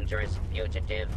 dangerous fugitive.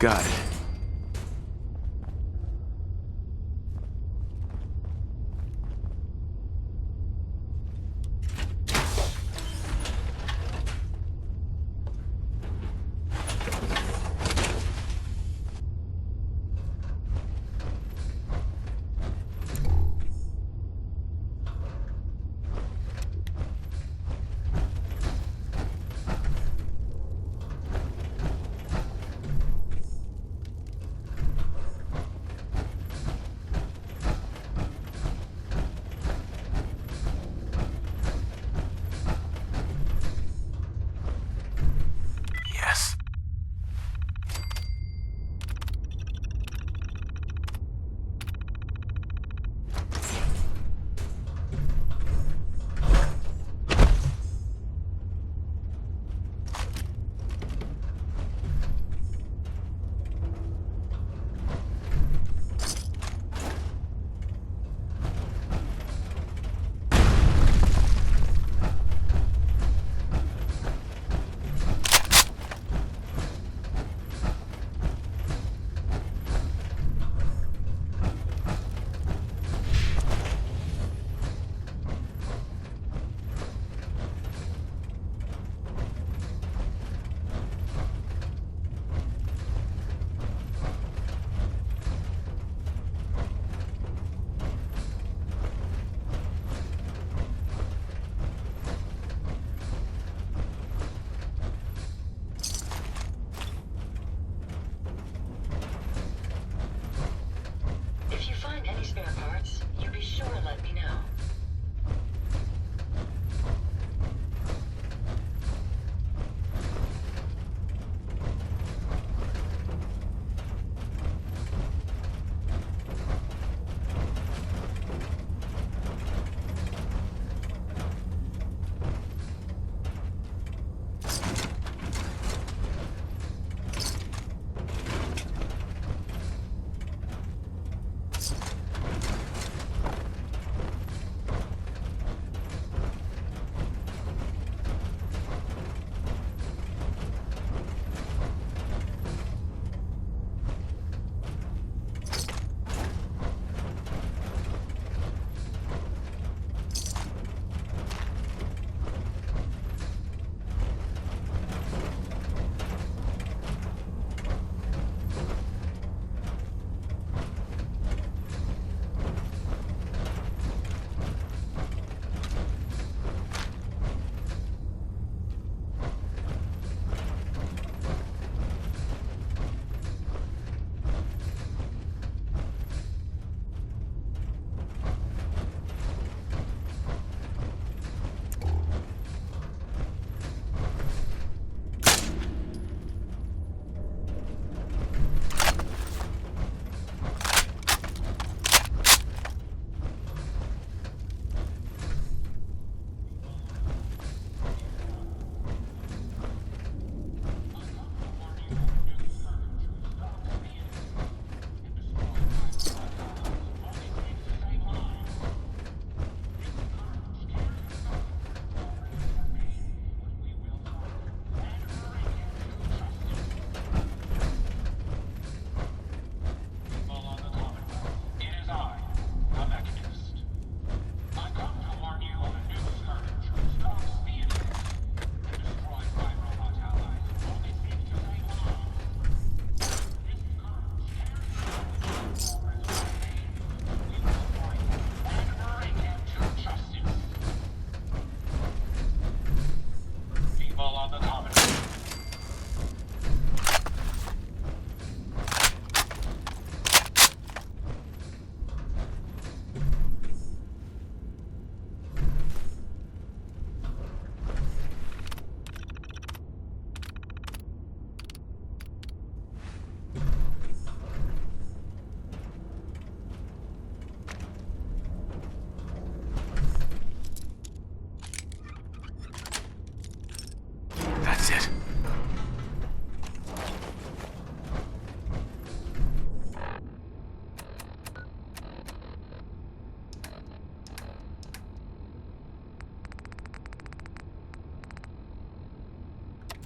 Got it.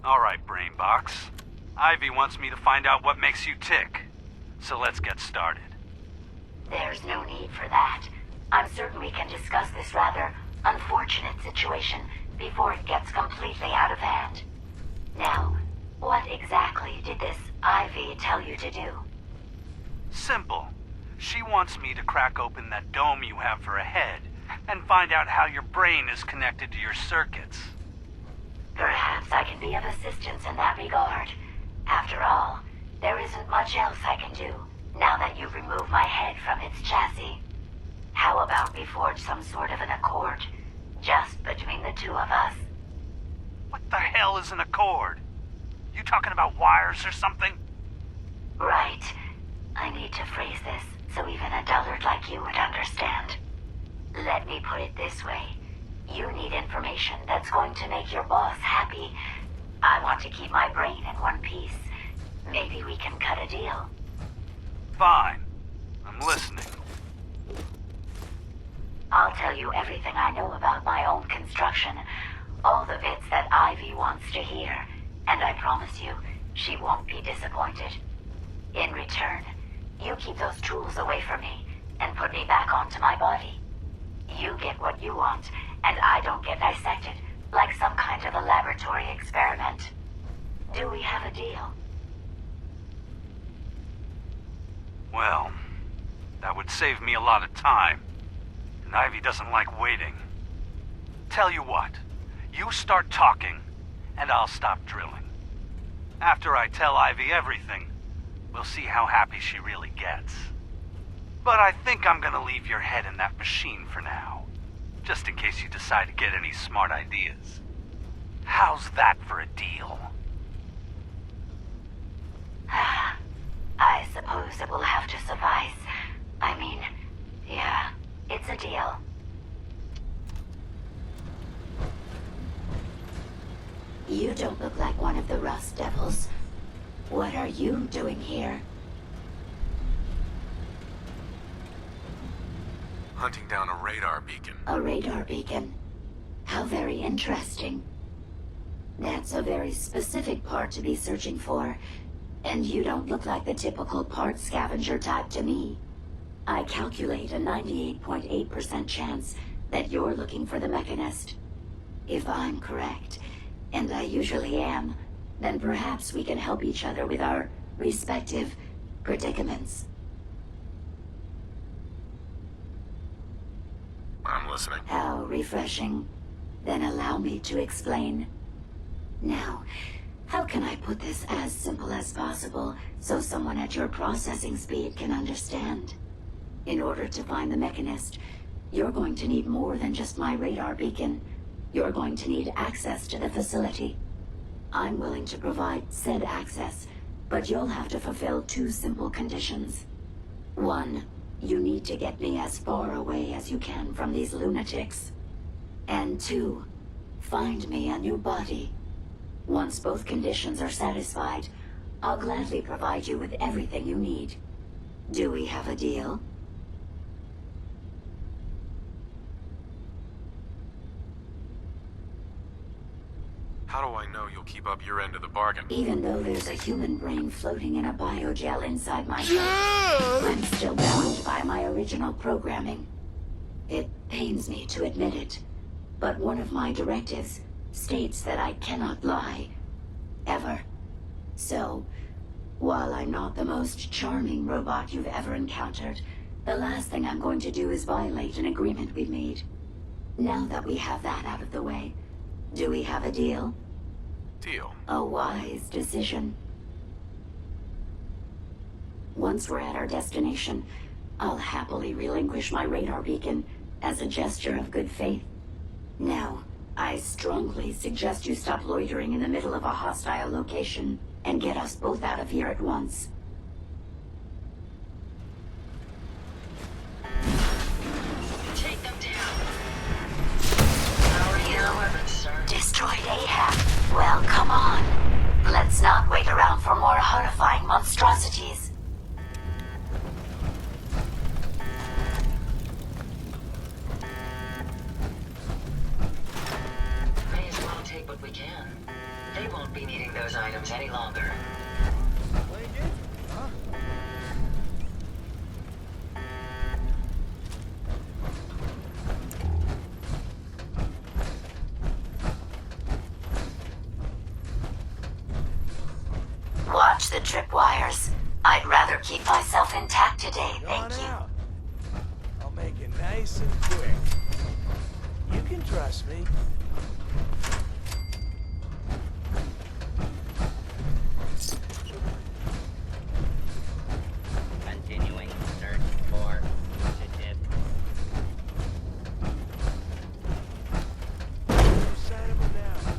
Alright, Brainbox. Ivy wants me to find out what makes you tick. So let's get started. There's no need for that. I'm certain we can discuss this rather unfortunate situation before it gets completely out of hand. Now, what exactly did this Ivy tell you to do? Simple. She wants me to crack open that dome you have for a head and find out how your brain is connected to your circuits. Perhaps I can be of assistance in that regard. After all, there isn't much else I can do now that you've removed my head from its chassis. How about we forge some sort of an accord, just between the two of us? What the hell is an accord? You talking about wires or something? Right. I need to phrase this so even a dullard like you would understand. Let me put it this way. You need information that's going to make your boss happy. I want to keep my brain in one piece. Maybe we can cut a deal. Fine. I'm listening. I'll tell you everything I know about my own construction. All the bits that Ivy wants to hear. And I promise you, she won't be disappointed. In return, you keep those tools away from me and put me back onto my body. You get what you want, and I don't get dissected like some kind of a laboratory experiment. Do we have a deal? Well, that would save me a lot of time. And Ivy doesn't like waiting. Tell you what, you start talking, and I'll stop drilling. After I tell Ivy everything, we'll see how happy she really gets. But I think I'm gonna leave your head in that machine for now, just in case you decide to get any smart ideas. How's that for a deal? I suppose it will have to suffice. I mean, yeah, it's a deal. You don't look like one of the Rust Devils. What are you doing here? Hunting down a radar beacon. A radar beacon? How very interesting. That's a very specific part to be searching for. And you don't look like the typical part scavenger type to me. I calculate a 98.8% chance that you're looking for the Mechanist. If I'm correct, and I usually am, then perhaps we can help each other with our respective predicaments. I'm listening. How refreshing. Then allow me to explain. Now, how can I put this as simple as possible so someone at your processing speed can understand? In order to find the Mechanist, you're going to need more than just my radar beacon. You're going to need access to the facility. I'm willing to provide said access, but you'll have to fulfill two simple conditions. One, you need to get me as far away as you can from these lunatics. And two, find me a new body. Once both conditions are satisfied, I'll gladly provide you with everything you need. Do we have a deal? How do I know you'll keep up your end of the bargain? Even though there's a human brain floating in a biogel inside my head, I'm still bound by my original programming. It pains me to admit it, but one of my directives states that I cannot lie. Ever. So, while I'm not the most charming robot you've ever encountered, the last thing I'm going to do is violate an agreement we've made. Now that we have that out of the way, do we have a deal? Deal. A wise decision. Once we're at our destination, I'll happily relinquish my radar beacon as a gesture of good faith. Now, I strongly suggest you stop loitering in the middle of a hostile location and get us both out of here at once. Take them down. Powering your weapons, sir. Destroyed Ahab. Well, come on. Let's not wait around for more horrifying monstrosities. May as well take what we can. They won't be needing touch the tripwires. I'd rather keep myself intact today, Go thank on you. out. I'll make it nice and quick. You can trust me. Continuing search for fugitive. No sign of him now.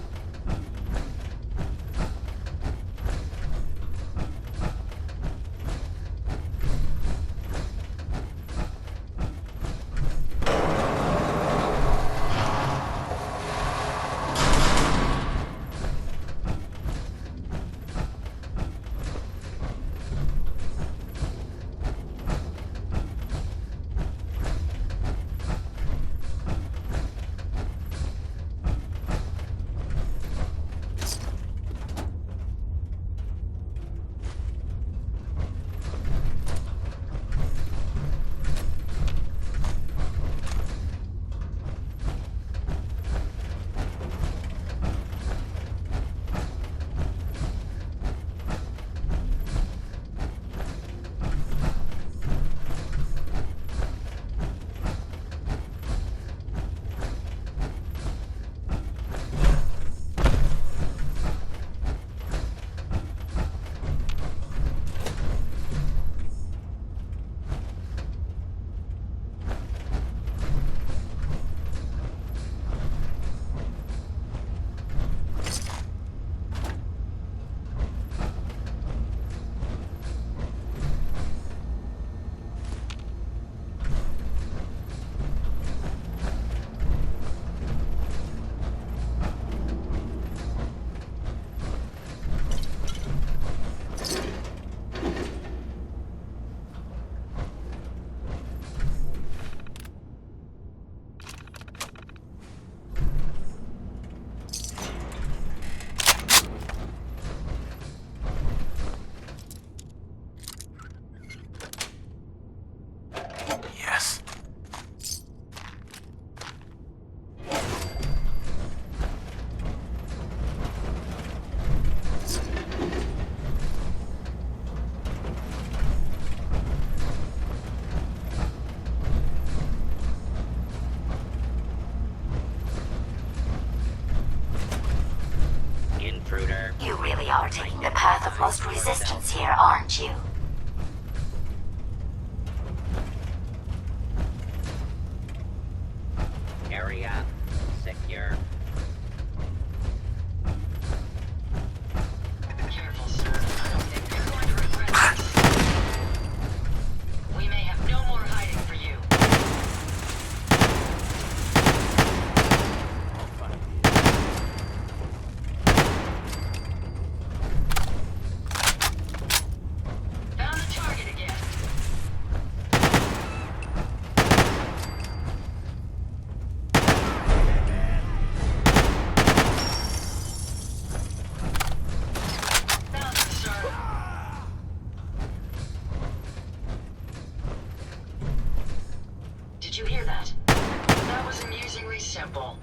Yes. Intruder. You really are taking the path of most resistance here, aren't you? Area secure. Careful, sir. I don't think you're going to regret this. We may have no more hiding for you. I'll find you. Found the target again. Found him, sir. Did you hear that? That was amusingly simple.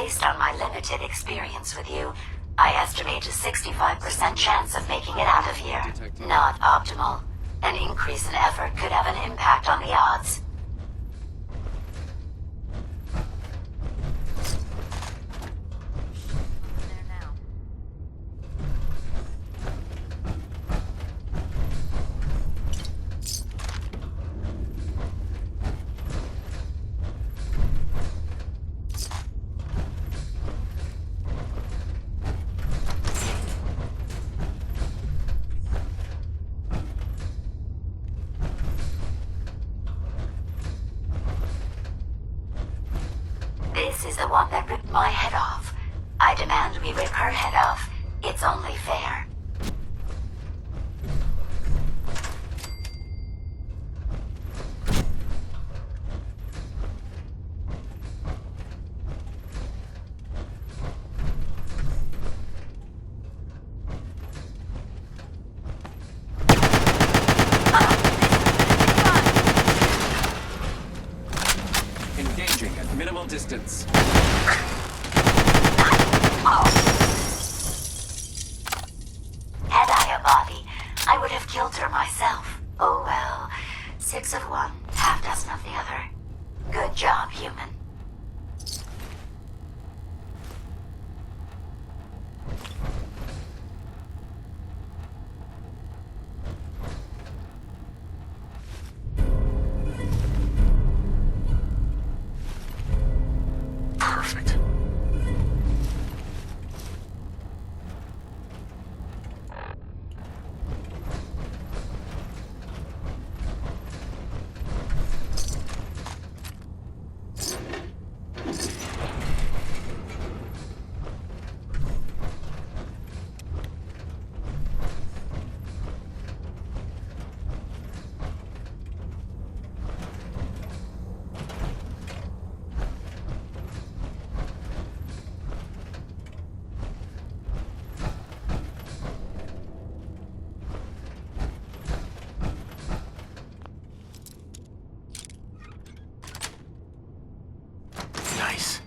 Based on my limited experience with you, I estimate a 65% chance of making it out of here. Not optimal. An increase in effort could have an impact on the odds. This is the one that ripped my head off. I demand we rip her head off. It's only fair. Engaging at minimal distance. Had I a body, I would have killed her myself. Oh well. 6 of one, half dozen of the other. Good job, human. Perfect. Nice.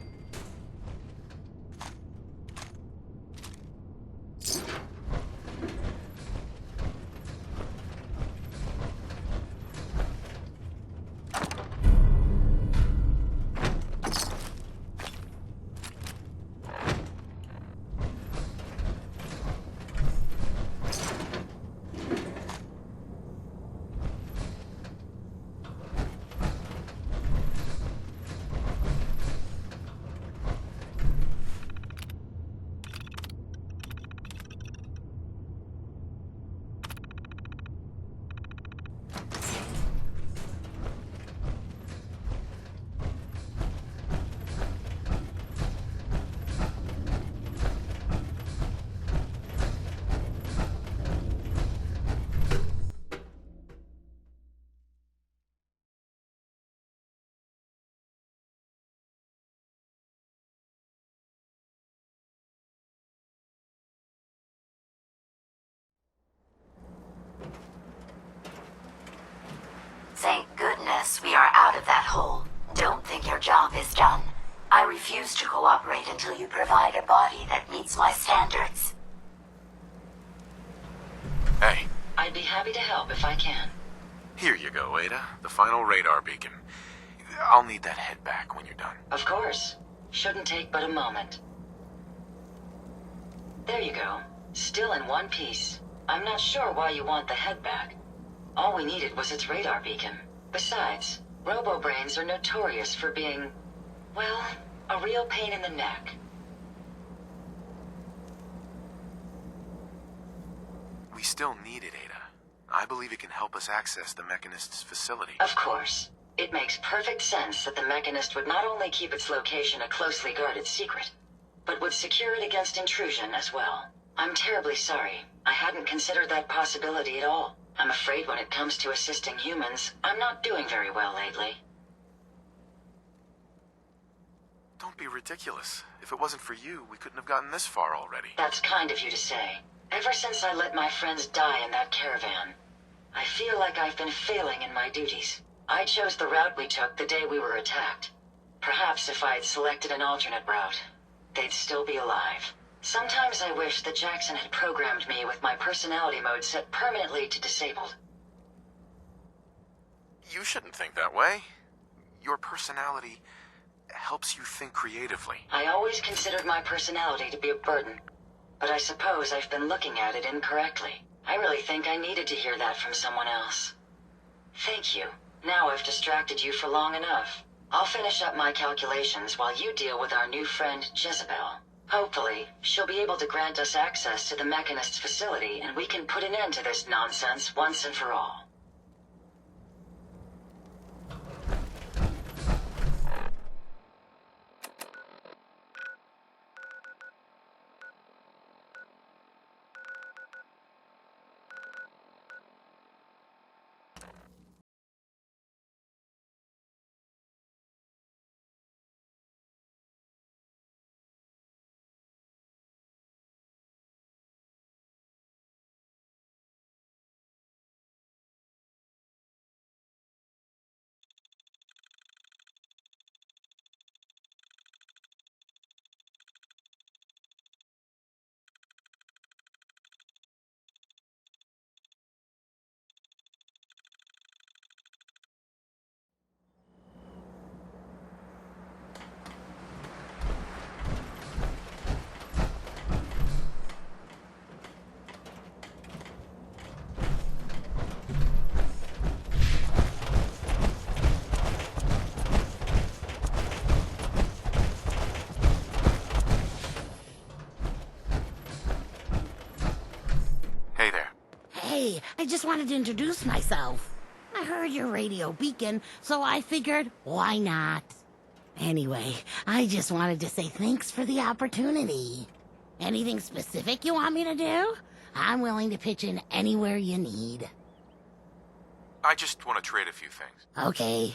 Thank goodness we are out of that hole. Don't think your job is done. I refuse to cooperate until you provide a body that meets my standards. Hey, I'd be happy to help if I can. here you go, Ada. The final radar beacon. I'll need that head back when you're done. Of course. Shouldn't take but a moment. There you go. Still in one piece. I'm not sure why you want the head back. All we needed was its radar beacon. Besides, robo-brains are notorious for being, well, a real pain in the neck. We still need it, Ada. I believe it can help us access the Mechanist's facility. Of course. It makes perfect sense that the Mechanist would not only keep its location a closely guarded secret, but would secure it against intrusion as well. I'm terribly sorry. I hadn't considered that possibility at all. I'm afraid when it comes to assisting humans, I'm not doing very well lately. Don't be ridiculous. If it wasn't for you, we couldn't have gotten this far already. That's kind of you to say. Ever since I let my friends die in that caravan, I feel like I've been failing in my duties. I chose the route we took the day we were attacked. Perhaps if I had selected an alternate route, they'd still be alive. Sometimes I wish that Jackson had programmed me with my personality mode set permanently to disabled. You shouldn't think that way. Your personality helps you think creatively. I always considered my personality to be a burden, but I suppose I've been looking at it incorrectly. I really think I needed to hear that from someone else. Thank you. Now I've distracted you for long enough. I'll finish up my calculations while you deal with our new friend, Jezebel. Hopefully, she'll be able to grant us access to the Mechanist's facility, and we can put an end to this nonsense once and for all. Hey there. Hey, I just wanted to introduce myself. I heard your radio beacon, so I figured, why not? Anyway, I just wanted to say thanks for the opportunity. Anything specific you want me to do? I'm willing to pitch in anywhere you need. I just want to trade a few things. Okay.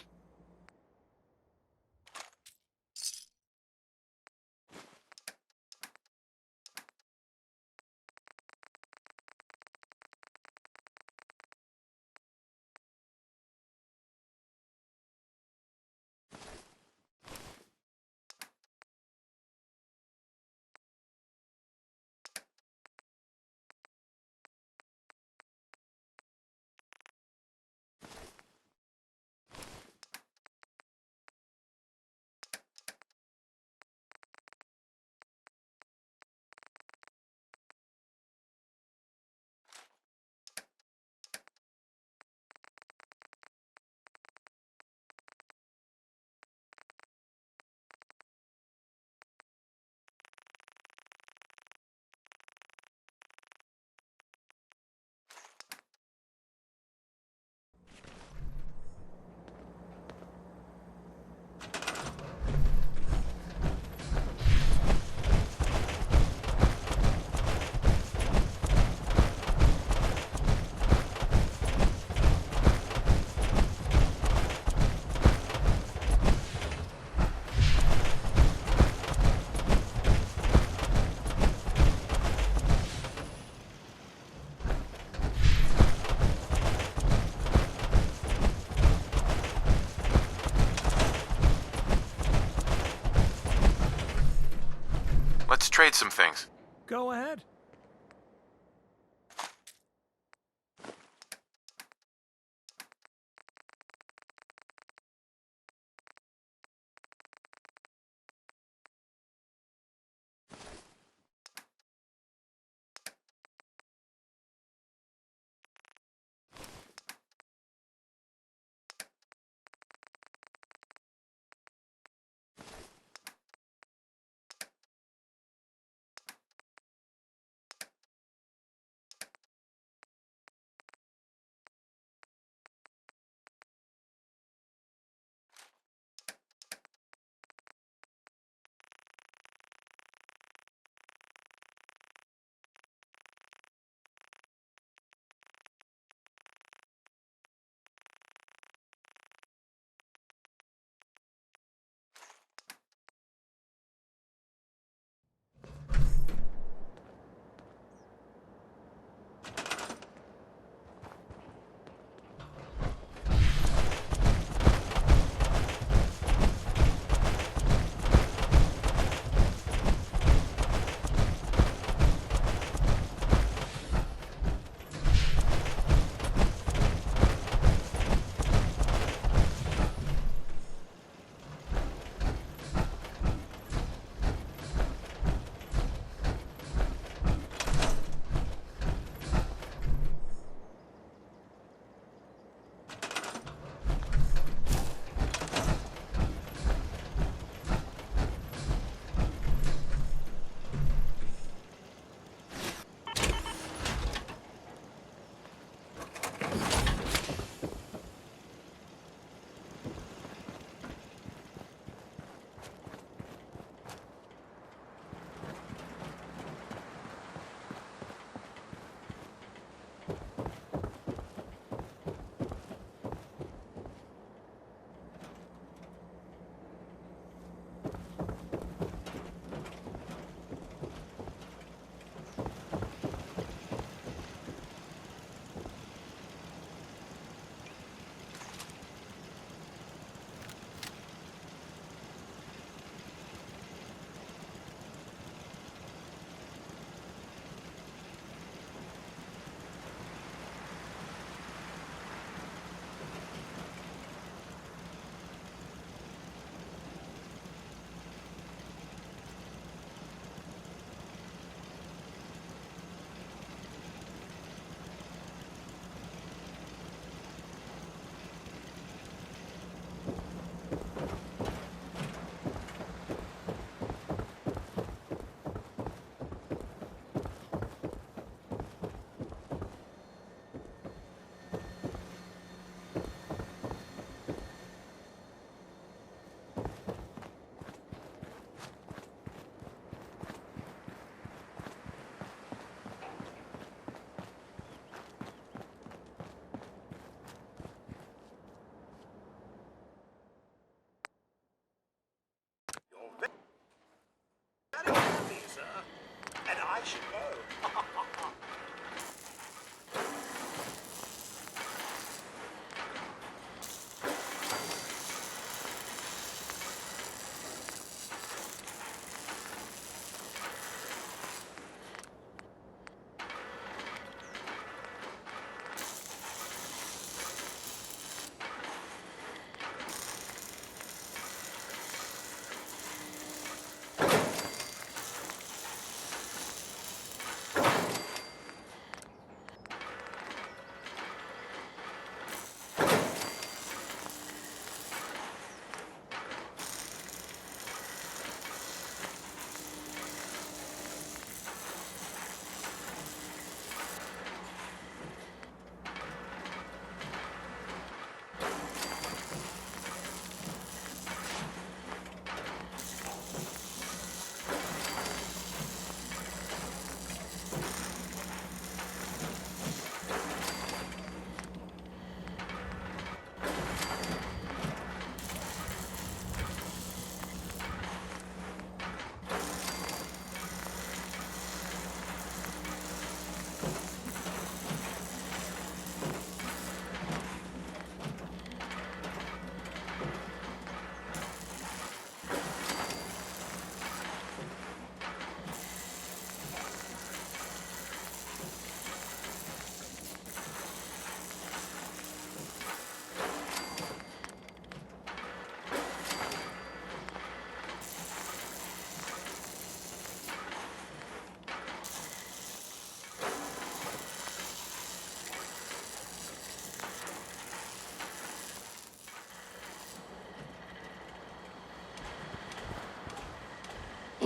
Let's trade some things. Go ahead.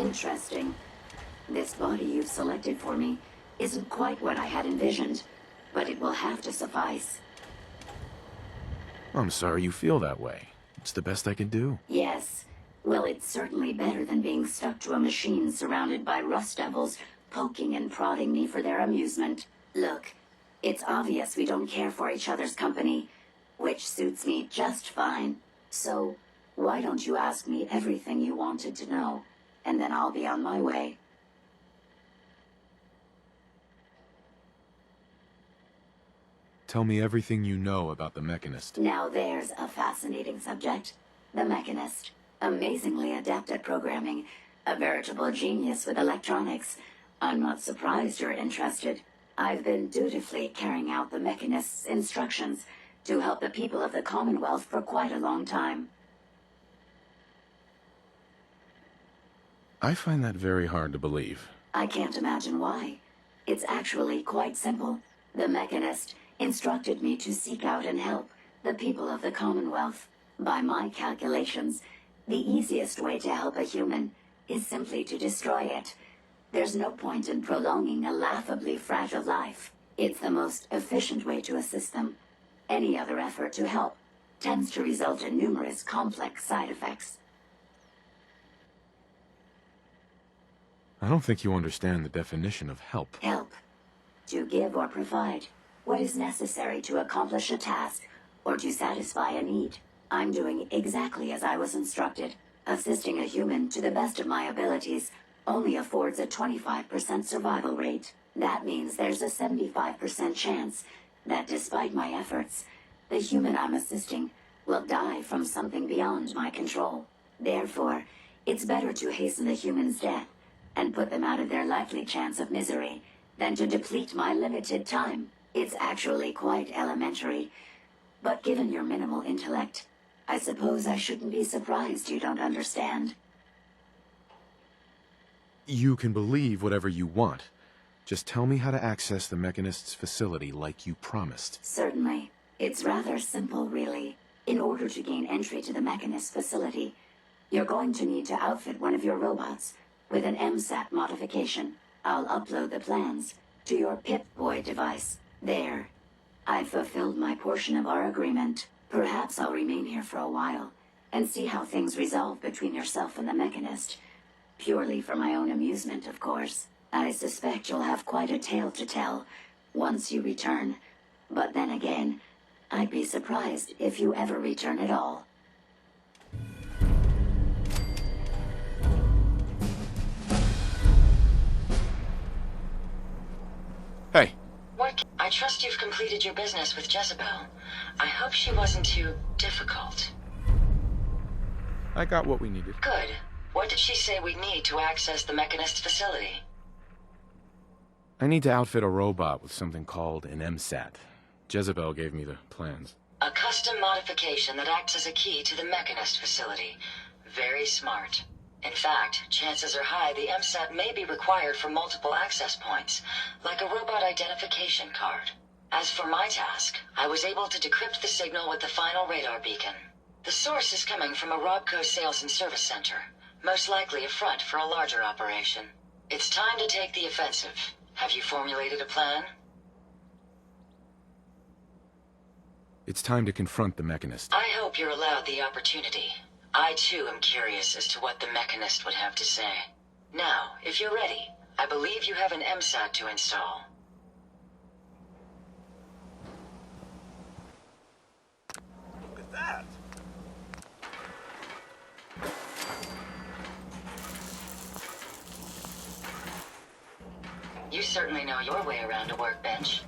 Interesting. This body you've selected for me isn't quite what I had envisioned, but it will have to suffice. I'm sorry you feel that way. It's the best I can do. Yes. Well, it's certainly better than being stuck to a machine surrounded by rust devils poking and prodding me for their amusement. Look, it's obvious we don't care for each other's company, which suits me just fine. So, why don't you ask me everything you wanted to know, and then I'll be on my way. Tell me everything you know about the Mechanist. Now there's a fascinating subject. The Mechanist. Amazingly adept at programming. A veritable genius with electronics. I'm not surprised you're interested. I've been dutifully carrying out the Mechanist's instructions to help the people of the Commonwealth for quite a long time. I find that very hard to believe. I can't imagine why. It's actually quite simple. The Mechanist instructed me to seek out and help the people of the Commonwealth. By my calculations, the easiest way to help a human is simply to destroy it. There's no point in prolonging a laughably fragile life. It's the most efficient way to assist them. Any other effort to help tends to result in numerous complex side effects. I don't think you understand the definition of help. Help. To give or provide what is necessary to accomplish a task or to satisfy a need. I'm doing exactly as I was instructed. Assisting a human to the best of my abilities only affords a 25% survival rate. That means there's a 75% chance that despite my efforts, the human I'm assisting will die from something beyond my control. Therefore, it's better to hasten the human's death and put them out of their likely chance of misery than to deplete my limited time. It's actually quite elementary, but given your minimal intellect, I suppose I shouldn't be surprised you don't understand. You can believe whatever you want. Just tell me how to access the Mechanist's facility like you promised. Certainly. It's rather simple, really. In order to gain entry to the Mechanist facility, you're going to need to outfit one of your robots with an MSAT modification. I'll upload the plans to your Pip-Boy device. There. I've fulfilled my portion of our agreement. Perhaps I'll remain here for a while and see how things resolve between yourself and the Mechanist. Purely for my own amusement, of course. I suspect you'll have quite a tale to tell once you return. But then again, I'd be surprised if you ever return at all. Hey. What? I trust you've completed your business with Jezebel. I hope she wasn't too difficult. I got what we needed. Good. What did she say we need to access the Mechanist facility? I need to outfit a robot with something called an MSAT. Jezebel gave me the plans. A custom modification that acts as a key to the Mechanist facility. Very smart. In fact, chances are high the MSAT may be required for multiple access points, like a robot identification card. As for my task, I was able to decrypt the signal with the final radar beacon. The source is coming from a Robco sales and service center, most likely a front for a larger operation. It's time to take the offensive. Have you formulated a plan? It's time to confront the Mechanist. I hope you're allowed the opportunity. I too am curious as to what the Mechanist would have to say. Now, if you're ready, I believe you have an MSAT to install. Look at that. You certainly know your way around a workbench.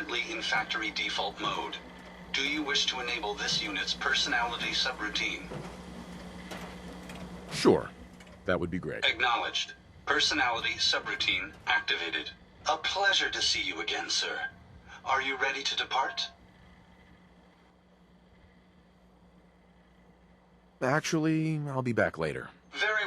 currently in factory default mode. Do you wish to enable this unit's personality subroutine? Sure. That would be great. Acknowledged. Personality subroutine activated. A pleasure to see you again, sir. Are you ready to depart? Actually, I'll be back later. Very